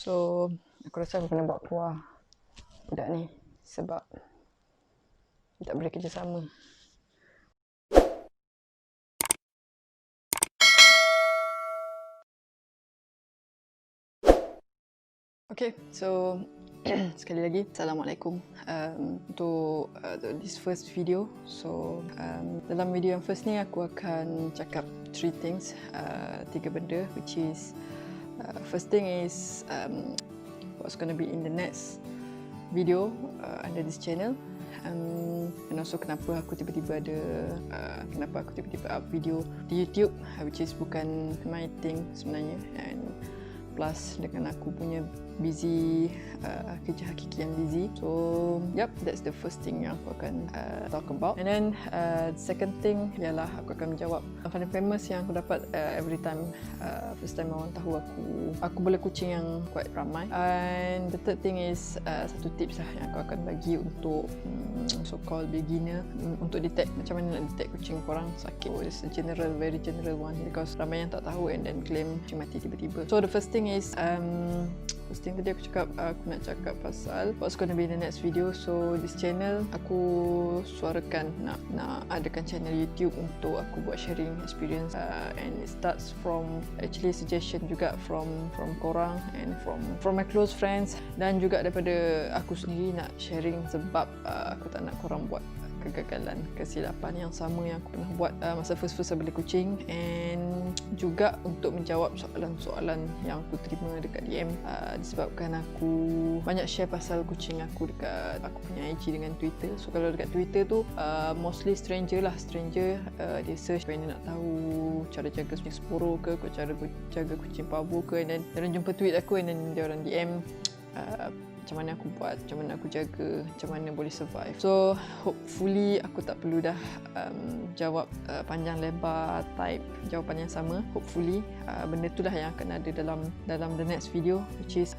So aku rasa aku kena buat keluar budak ni sebab dia tak boleh kerja sama. Okay, so sekali lagi Assalamualaikum untuk this first video. So dalam video yang first ni aku akan cakap 3 things, 3 benda, which is first thing is what's going to be in the next video under this channel, and also kenapa aku tiba-tiba up video di YouTube, which is bukan my thing sebenarnya, and plus dengan aku punya busy kerja hakiki yang busy. So yep, that's the first thing yang aku akan talk about. And then second thing ialah aku akan menjawab paling famous yang aku dapat every time first time orang tahu aku boleh kucing yang quite ramai. And the third thing is satu tips lah yang aku akan bagi untuk so called beginner untuk detect macam mana nak detect kucing korang sakit. So it's a very general one because ramai yang tak tahu and then claim kucing mati tiba-tiba. So the first thing is first thing tadi aku nak cakap pasal what's going to be in the next video. So this channel aku suarakan nak adakan channel YouTube untuk aku buat sharing experience, and it starts from actually suggestion juga from korang and from my close friends, dan juga daripada aku sendiri nak sharing sebab aku tak nak korang buat kegagalan, kesilapan yang sama yang aku pernah buat masa first beli kucing, and juga untuk menjawab soalan-soalan yang aku terima dekat DM disebabkan aku banyak share pasal kucing aku dekat aku punya IG dengan Twitter. So kalau dekat Twitter tu mostly stranger dia search when dia nak tahu cara jaga kucing Sporo ke, cara jaga kucing Pavo ke, and then dia orang jumpa tweet aku and then dia orang DM macam mana aku buat, macam mana aku jaga, macam mana boleh survive. So hopefully aku tak perlu dah jawab panjang lebar type jawapan yang sama. Hopefully benda tu lah yang akan ada dalam the next video, which is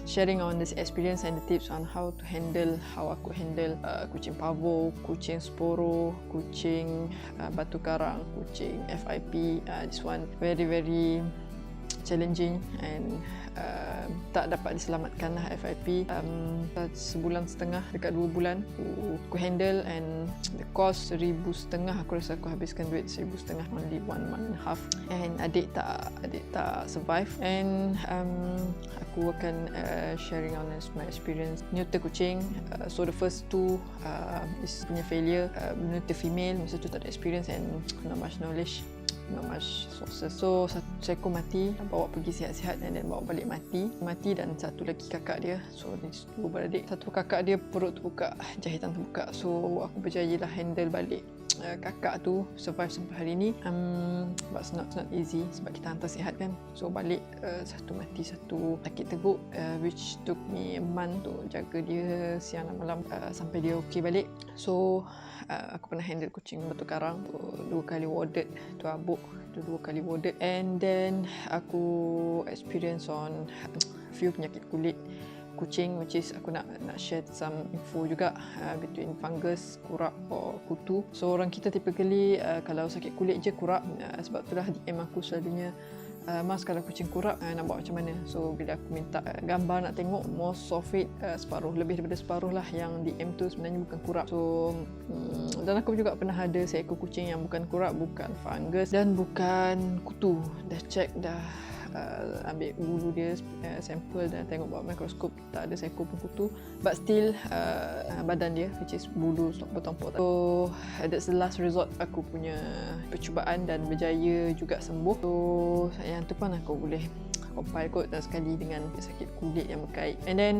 sharing on this experience and the tips on how aku handle kucing Pavo, kucing Sporo, kucing batu karang, kucing FIP. This one very challenging and tak dapat diselamatkan lah FIP. Sebulan setengah dekat 2 bulan aku handle, and the cost 1,500. Aku rasa aku habiskan duit 1,500 only 1 month and a half, and adik tak survive. And aku akan sharing on my experience neuter kucing. So the first two is punya failure, neuter female, masa tu tak ada experience and not much knowledge, not much sources. So satu ekor mati, bawa pergi sihat-sihat and then bawa balik mati, dan satu lagi kakak dia. So ni 2 beradik. Satu kakak dia perut terbuka, jahitan terbuka. So aku berjaya lah handle balik kakak tu, survive sampai hari ni. But it's not easy sebab kita hantar sihat kan. So balik satu mati, satu sakit teruk, which took me a month untuk jaga dia siang dan malam sampai dia okey balik. So aku pernah handle kucing batu karang 2 kali warded, tu abuk 2 kali warded, and then aku experience on few penyakit kulit kucing, which is aku nak share some info juga between fungus, kurak or kutu. So orang kita typically kalau sakit kulit je kurak, sebab itulah DM aku selalunya, Mas kalau kucing kurak nak buat macam mana. So bila aku minta gambar nak tengok, most of it lebih daripada separuh lah yang DM tu sebenarnya bukan kurak. So dan aku juga pernah ada seekor kucing yang bukan kurak, bukan fungus dan bukan kutu. Dah check, dah ambil bulu dia, sampel dan tengok bawah mikroskop, tak ada seekor pun kutu, but still badan dia, which is bulu bertumpuk. So that's the last resort aku punya percubaan dan berjaya juga sembuh. So yang tu pun aku boleh compile kot sekali dengan sakit kulit yang berkait. And then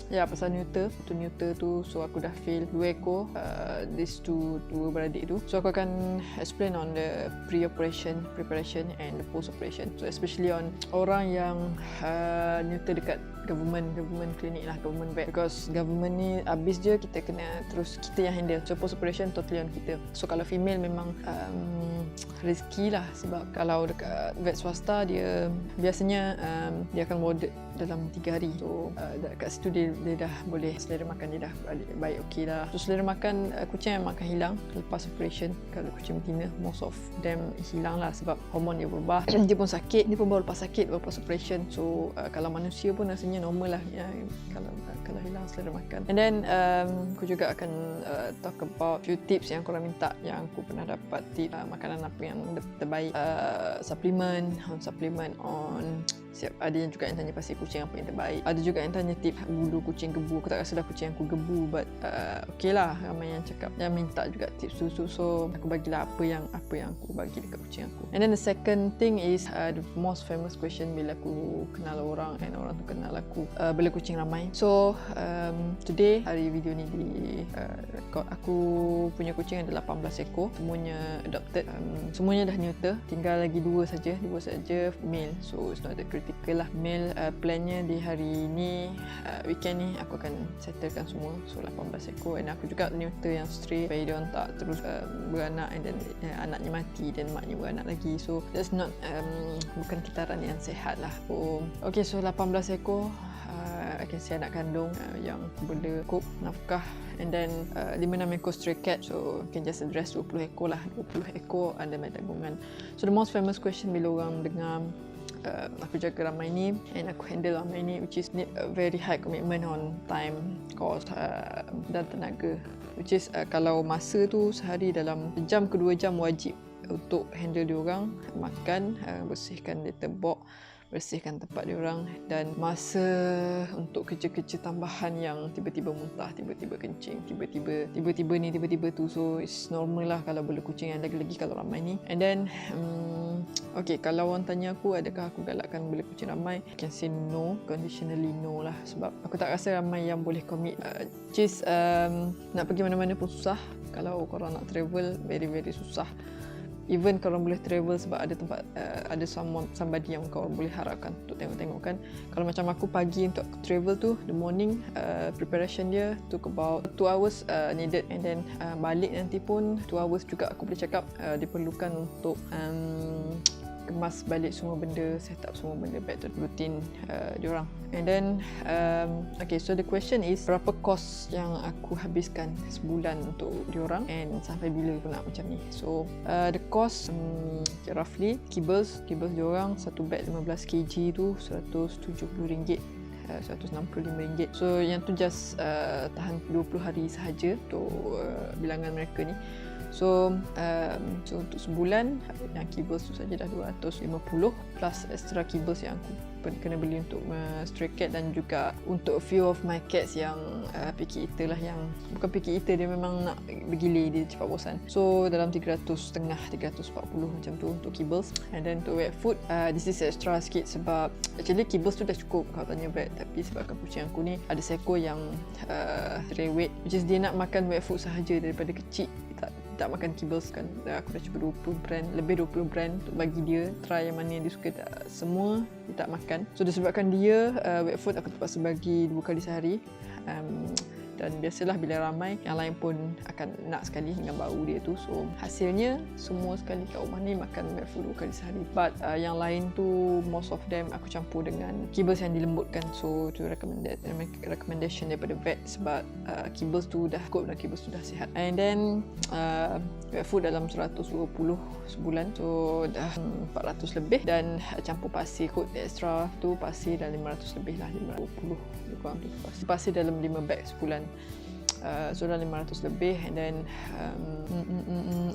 pasal neuter tu, so aku dah fail 2 ekor, these two beradik tu. So aku akan explain on the pre-operation, preparation and the post-operation. So especially on orang yang neuter dekat government clinic lah, government vet, because government ni habis je kita yang handle. So post-operation totally on kita. So kalau female memang rezeki lah, sebab kalau dekat vet swasta dia biasanya dia akan warded dalam 3 hari. So dekat situ dia dia dah boleh selera makan, dia dah baik okey dah. So selera makan kucing memang akan hilang lepas operation. Kalau kucing betina, most of them hilang lah sebab hormon dia berubah. Dia pun sakit, dia pun baru lepas sakit, baru lepas operation. So kalau manusia pun rasanya normal lah ya, kalau hilang selera makan. And then aku juga akan talk about few tips yang korang minta, yang aku pernah dapat tip makanan apa yang terbaik, supplement on ada yang juga yang tanya pasal kucing apa yang terbaik. Ada juga yang tanya tip bulu kucing gebu. Aku tak rasa dah kucing aku gebu, but okey lah, ramai yang cakap, yang minta juga tips susu. So aku bagilah apa yang aku bagi dekat kucing aku. And then the second thing is the most famous question bila aku kenal orang and orang tu kenal aku, bila kucing ramai. So today, hari video ni di record, aku punya kucing ada 18 ekor, semuanya adopted, semuanya dah neuter, tinggal lagi dua saja male. So it's not that critical lah. Male plannya di hari ni, weekend ni aku akan settlekan semua. So 18 ekor, and aku juga neuter yang stray supaya dia tak terus beranak and then anaknya mati dan maknya beranak lagi. So that's not bukan kitaran yang sihat lah. Okay, so 18 ekor I can say anak kandung yang boleh cook, nafkah, and then 5-6 ekor stray cat. So can just address 20 ekor lah, 20 ekor under my tanggungan. So the most famous question bila orang dengar aku jaga ramai ni and aku handle ramai ni, which is need a very high commitment on time, cost dan tenaga, which is kalau masa tu sehari dalam jam ke 2 jam wajib untuk handle diorang, makan, bersihkan litter box, bersihkan tempat diorang, dan masa untuk kerja-kerja tambahan yang tiba-tiba muntah, tiba-tiba kencing, tiba-tiba ni, tiba-tiba tu. So it's normal lah kalau bela kucing, yang lagi-lagi kalau ramai ni. And then okay, kalau orang tanya aku adakah aku galakkan bela kucing ramai, I can say no, conditionally no lah, sebab aku tak rasa ramai yang boleh commit. Just nak pergi mana-mana pun susah. Kalau korang nak travel, very susah. Even korang boleh travel sebab ada tempat, ada somebody yang korang boleh harapkan untuk tengok-tengok kan. Kalau macam aku pagi untuk travel tu, the morning preparation dia took about 2 hours needed, and then balik nanti pun 2 hours juga aku boleh cakap diperlukan untuk kemas balik semua benda, set up semua benda back to routine diorang. And then okay, so the question is berapa kos yang aku habiskan sebulan untuk diorang and sampai bila aku nak macam ni. So the cost roughly kibbles diorang satu bag 15 kg tu RM170, RM165. So yang tu just tahan 20 hari sahaja untuk bilangan mereka ni. So untuk sebulan yang cables tu saja dah 250 plus extra cables yang aku kena beli untuk stray cat, dan juga untuk a few of my cats yang picky eater lah, yang bukan picky eater, dia memang nak bergilir, dia cepat bosan. So dalam 340 macam tu untuk cables. And then untuk wet food, this is extra sikit sebab actually cables tu dah cukup kalau tanya vet, tapi sebabkan kucing aku ni ada seekor yang rewet, which is dia nak makan wet food sahaja daripada kecil, tak makan kibbles kan. Aku dah cuba 20 brand untuk bagi dia try yang mana yang dia suka. Semua dia tak makan. So disebabkan dia wet food, aku terpaksa bagi 2 kali sehari. Dan biasalah bila ramai, yang lain pun akan nak sekali dengan bau dia tu. So hasilnya semua sekali kat rumah ni makan wet food 2 kali sehari. But yang lain tu, most of them aku campur dengan kibbles yang dilembutkan. So tu recommendation daripada vet, sebab kibbles tu dah cukup dan kibbles tu dah sihat. And then wet food dalam 120 sebulan, so dah 400 lebih, dan campur pasir kot extra tu, pasir dah 500 lebih lah, 520 kurang tu pasir dalam 5 bag sebulan. So dah 500 lebih. And then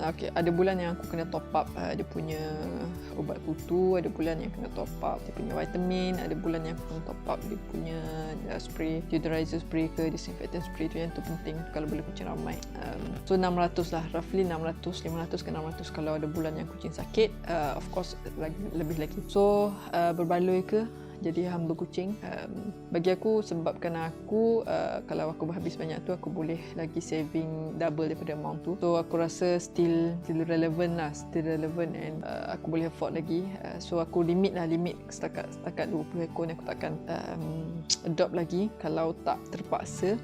okay, ada bulan yang aku kena top up dia punya ubat kutu, ada bulan yang kena top up dia punya vitamin, ada bulan yang aku kena top up dia punya spray, deodorizer spray ke disinfectant spray tu, yang tu penting kalau bela kucing ramai. So 600 lah, roughly 500 ke 600 kalau ada bulan yang kucing sakit. Of course lebih lagi. So berbaloi ke jadi hamba kucing? Bagi aku, sebabkan aku kalau aku berhabis banyak tu, aku boleh lagi saving double daripada amount tu. So aku rasa still relevant lah, and aku boleh afford lagi. So aku limit setakat 20 ekor ni. Aku takkan adopt lagi kalau tak terpaksa.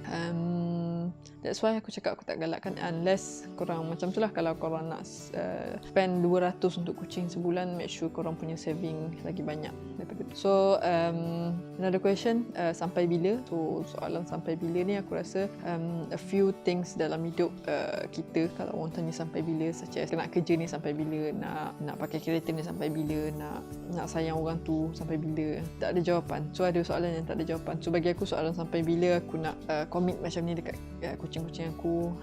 That's why aku cakap aku tak galakkan unless korang macam tu lah, kalau korang nak spend 200 untuk kucing sebulan, make sure korang punya saving lagi banyak daripada tu. So another question, sampai bila? So soalan sampai bila ni aku rasa a few things dalam hidup kita, kalau orang tanya sampai bila, such as nak kerja ni sampai bila, nak pakai kereta ni sampai bila, nak sayang orang tu sampai bila, tak ada jawapan. So ada soalan yang tak ada jawapan. So bagi aku soalan sampai bila aku nak commit macam ni dekat kucing-kucing aku,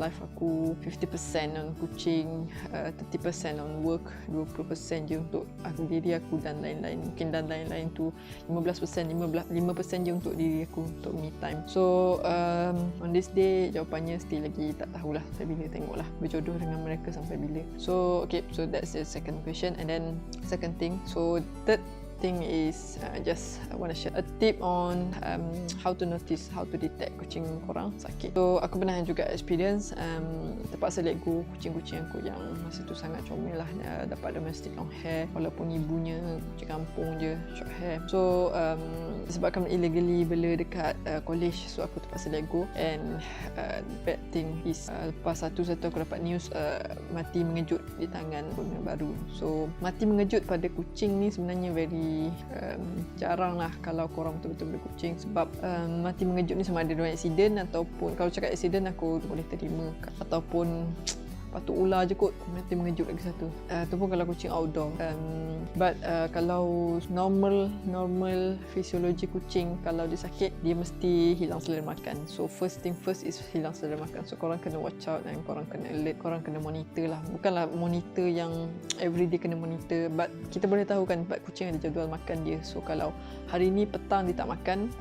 life aku 50% on kucing, 30% on work, 20% je untuk diri aku dan lain-lain. Mungkin dan lain-lain tu 15% je untuk diri aku, untuk me time. So on this day jawapannya still lagi tak tahulah sampai bila, tengoklah berjodoh dengan mereka sampai bila. So okay, so that's the second question. And then second thing, so third thing is just I want to share a tip on how to notice, how to detect kucing korang sakit. So aku pernah juga experience terpaksa let go kucing-kucing aku yang masa tu sangat comel lah, dapat domestic long hair walaupun ibunya kucing kampung je, short hair. So disebabkan illegally bela dekat college, so aku terpaksa let go. And bad thing is lepas satu aku dapat news mati mengejut di tangan owner baru. So mati mengejut pada kucing ni sebenarnya very jarang lah kalau korang betul-betul bela kucing, sebab mati mengejut ni sama ada dengan accident, ataupun kalau cakap accident aku boleh terima, ataupun patut ular je kot, mati mengejut lagi satu. Tu pun kalau kucing outdoor. But kalau normal fisiologi kucing, kalau dia sakit dia mesti hilang selera makan. So first thing first is hilang selera makan. So korang kena watch out dan korang kena alert, korang kena monitor lah. Bukanlah monitor yang everyday kena monitor, but kita boleh tahu kan, but kucing ada jadual makan dia. So kalau hari ni petang dia tak makan,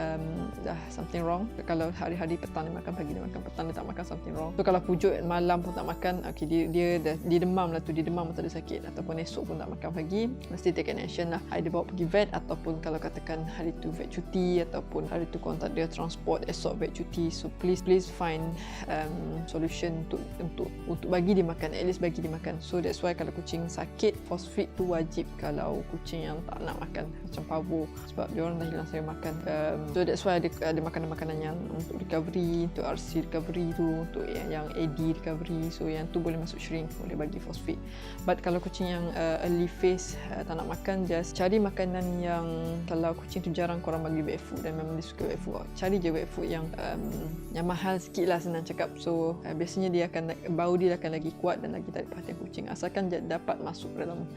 dah something wrong. Kalau hari-hari petang dia makan, pagi dia makan, petang dia tak makan, something wrong. So kalau pujuk malam pun tak makan, okay, dia demam lah tu, dia demam atau dia sakit, ataupun esok pun tak makan pagi, mesti take an action lah. Either bawa pergi vet, ataupun kalau katakan hari tu vet cuti, ataupun hari tu korang tak ada transport, esok vet cuti. So please find solution untuk bagi dia makan, at least bagi dia makan. So that's why kalau kucing sakit, force feed tu wajib kalau kucing yang tak nak makan, macam pavo, sebab dia orang dah hilang selera makan. So that's why ada makanan-makanan yang untuk recovery, untuk RC recovery tu, untuk yang AD recovery. So yang tu boleh masuk shrink, boleh bagi force feed. But kalau kucing yang early phase tak nak makan, just cari makanan yang, kalau kucing tu jarang korang bagi wet food dan memang dia suka wet food, cari je wet food yang mahal sikit lah, senang cakap. So biasanya dia akan, bau dia akan lagi kuat dan lagi tarik perhatian kucing, asalkan dapat masuk dalam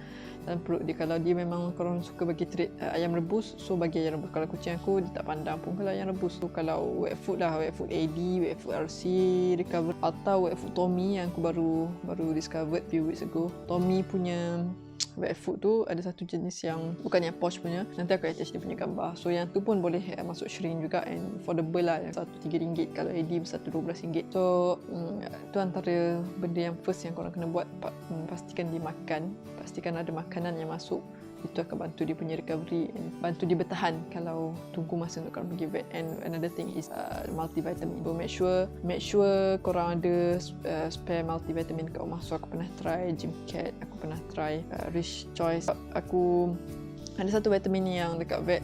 perut dia. Kalau dia memang korang suka bagi treat ayam rebus, so bagi ayam rebus. Kalau kucing aku dia tak pandang pun kalau ayam rebus. So kalau wet food lah, wet food AD, wet food RC recover, atau wet food Tommy yang aku baru discovered few weeks ago. Tommy punya wet food tu ada satu jenis yang bukan yang posh punya, nanti aku attach dia punya gambar. So yang tu pun boleh masuk shrink juga, and affordable lah, yang satu RM3, kalau AD satu RM12. So tu antara benda yang first yang korang kena buat. Pastikan dia makan, pastikan ada makanan yang masuk. Itu akan bantu dia punya recovery and bantu dia bertahan kalau tunggu masa untuk korang pergi vet. And another thing is multivitamin. So make sure korang ada spare multivitamin kat rumah. So aku pernah try Gymcat, aku pernah try Rich Choice. Aku ada satu vitamin yang dekat vet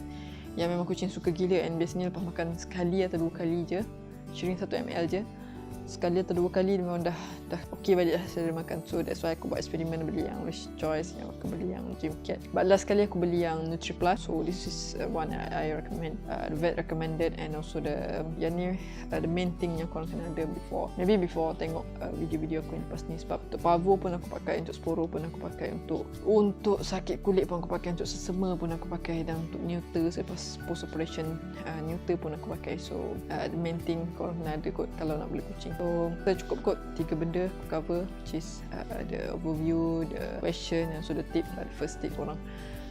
yang memang kucing suka gila, and biasanya lepas makan sekali atau 2 kali je, sharing 1 ml je, sekali atau 2 kali memang dah okey balik dah selera makan. So that's why aku buat eksperimen, beli yang Rich Choice, yang aku beli yang Gymcat. But last kali aku beli yang NutriPlus. So this is one I recommend, the vet recommended, and also the main thing yang korang kena ada before tengok video-video aku yang lepas ni. Sebab untuk Pavo pun aku pakai, untuk Sporo pun aku pakai, untuk sakit kulit pun aku pakai, untuk sesama pun aku pakai, dan untuk neuter selepas post operation neuter pun aku pakai. So the main thing korang kena ada kot kalau nak beli kucing. So cukup kot 3 benda aku cover, which is the overview, the question, and also the tip, the first tip korang.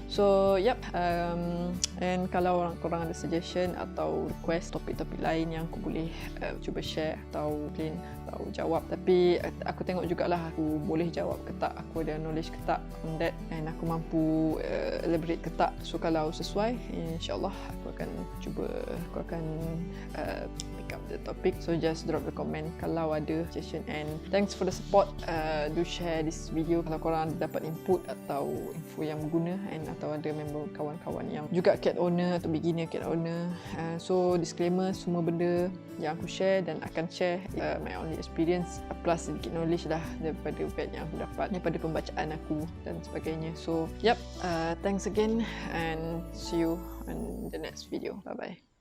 So and kalau korang ada suggestion atau request topik-topik lain yang aku boleh cuba share atau explain atau jawab, tapi aku tengok jugalah aku boleh jawab ke tak, aku ada knowledge ke tak on that, and aku mampu elaborate ke tak. So kalau sesuai, insyaAllah aku akan cuba, aku akan pick up the topic. So just drop the comment kalau ada suggestion, and thanks for the support. Do share this video kalau korang dapat input atau info yang berguna, and atau ada member kawan-kawan yang juga cat owner atau beginner cat owner. So disclaimer, semua benda yang aku share dan akan share my only experience plus sedikit knowledge lah daripada web yang aku dapat daripada pembacaan aku dan sebagainya. So thanks again and see you on the next video. Bye bye.